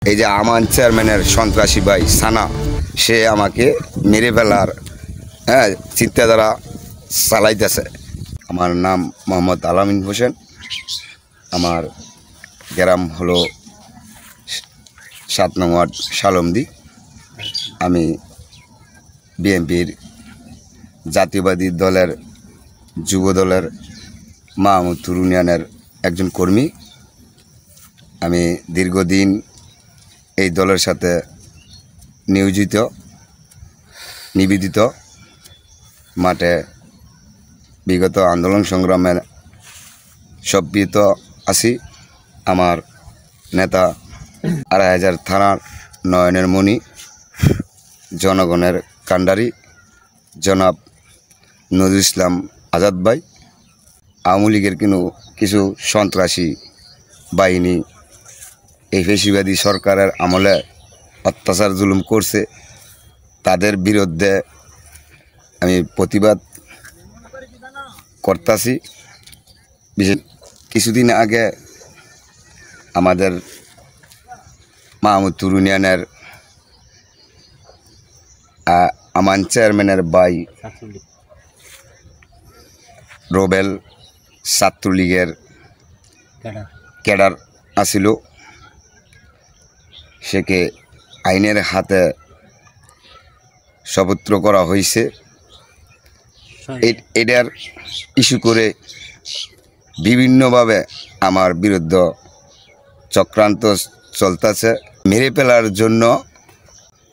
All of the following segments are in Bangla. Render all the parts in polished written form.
এই যে আমান চেয়ারম্যানের সন্ত্রাসী ভাই সানা, সে আমাকে মেরে ফেলার চিন্তাধারা চালাইতেছে। আমার নাম মোহাম্মদ আলামিন হোসেন। আমার গ্রাম হলো 7 নং ওয়ার্ড শালমদি। আমি বিএনপির জাতীয়বাদী দলের যুব দলের মাহমুদপুর ইউনিয়নের একজন কর্মী। আমি দীর্ঘদিন এই দলের সাথে নিবেদিত মাঠে বিগত আন্দোলন সংগ্রামের সম্পৃক্ত আছি। আমার নেতা 2,500 থানার নয়নের মণি, জনগণের কাণ্ডারি জনাব নজরুল ইসলাম আজাদ ভাই। আওয়ামী লীগের কিছু সন্ত্রাসী বাহিনী এই ফেসিবাদী সরকারের আমলে অত্যাচার জুলুম করছে, তাদের বিরুদ্ধে আমি প্রতিবাদ করতেছি। বিশেষ কিছুদিন আগে আমাদের মাহমুদপুর ইউনিয়নের আমান চেয়ারম্যানের ভাই রোবেল ছাত্রলীগের ক্যাডার আসিল, সেকে আইনের হাতে সপুত্র করা হয়েছে। এটার ইস্যু করে বিভিন্নভাবে আমার বিরুদ্ধে চক্রান্ত চলতেছে, মেরে ফেলার জন্য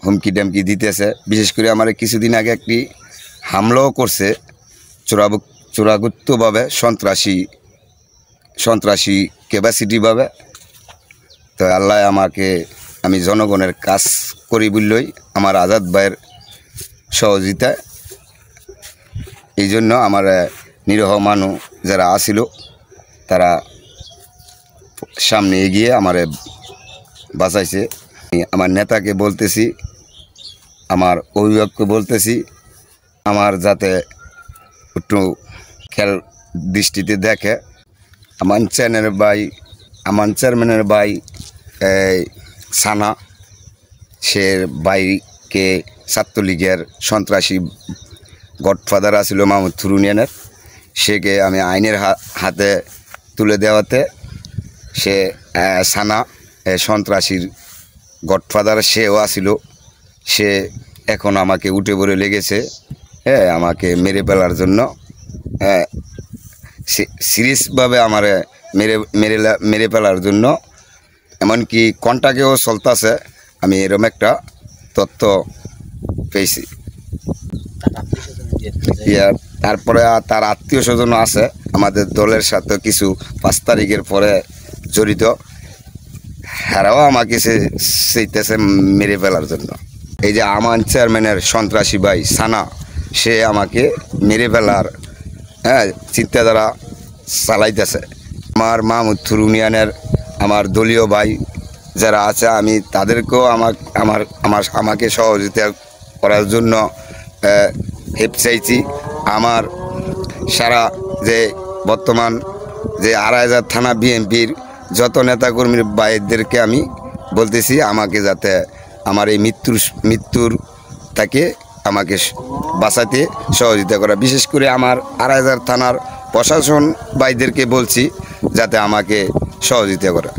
হুমকি ডামকি দিতেছে। বিশেষ করে আমার কিছুদিন আগে একটি হামলাও করছে চোরাগুপ্তভাবে, সন্ত্রাসী ক্যাপাসিটিভাবে। তো আল্লাহ আমাকে, আমি জনগণের কাজ করি বললেই আমার আজাদ ভাইয়ের সহযোগিতায়, এই জন্য আমার নিরীহ মানুষ যারা আসিল তারা সামনে এগিয়ে আমারে বাঁচাইছে। আমার নেতাকে বলতেছি, আমার অভিভাবককে বলতেছি, আমার যাতে একটু খেয়াল দৃষ্টিতে দেখে। আমান চেয়ারম্যানের ভাই সানা, সে ভাইকে ছাত্রলীগের সন্ত্রাসী গডফাদার আছিল মাহমুদপুর ইউনিয়নের, সেকে আমি আইনের হাতে তুলে দেওয়াতে সে সানা সন্ত্রাসীর গডফাদার সেও আসিল। সে এখন আমাকে উঠে পড়ে লেগেছে, আমাকে মেরে ফেলার জন্য। সিরিয়াসভাবে আমার মেরে ফেলার জন্য, এমনকি কন্টাক্টেও চলতেছে। আমি এরকম একটা তথ্য পেয়েছি। তারপরে তার আত্মীয় স্বজনও আছে আমাদের দলের সাথে, কিছু 5 তারিখের পরে জড়িত, হেরাও আমাকে চাইতেছে মেরে ফেলার জন্য। এই যে আমান চেয়ারম্যানের সন্ত্রাসী ভাই সানা, সে আমাকে মেরে ফেলার চিন্তাধারা চালাইতেছে। আমার মাহমুদপুর ইউনিয়নের আমার দলীয় ভাই যারা আছে, আমি তাদেরকেও আমাকে সহযোগিতা করার জন্য হেল্প চাইছি। আমার সারা যে বর্তমান যে 2,500 থানা বিএনপির যত নেতাকর্মীর ভাইদেরকে আমি বলতেছি, আমাকে যাতে আমার এই মৃত্যুর তাকে আমাকে বাঁচাতে সহযোগিতা করা। বিশেষ করে আমার 2,500 থানার প্রশাসন ভাইদেরকে বলছি যাতে আমাকে সহযোগিতা করা।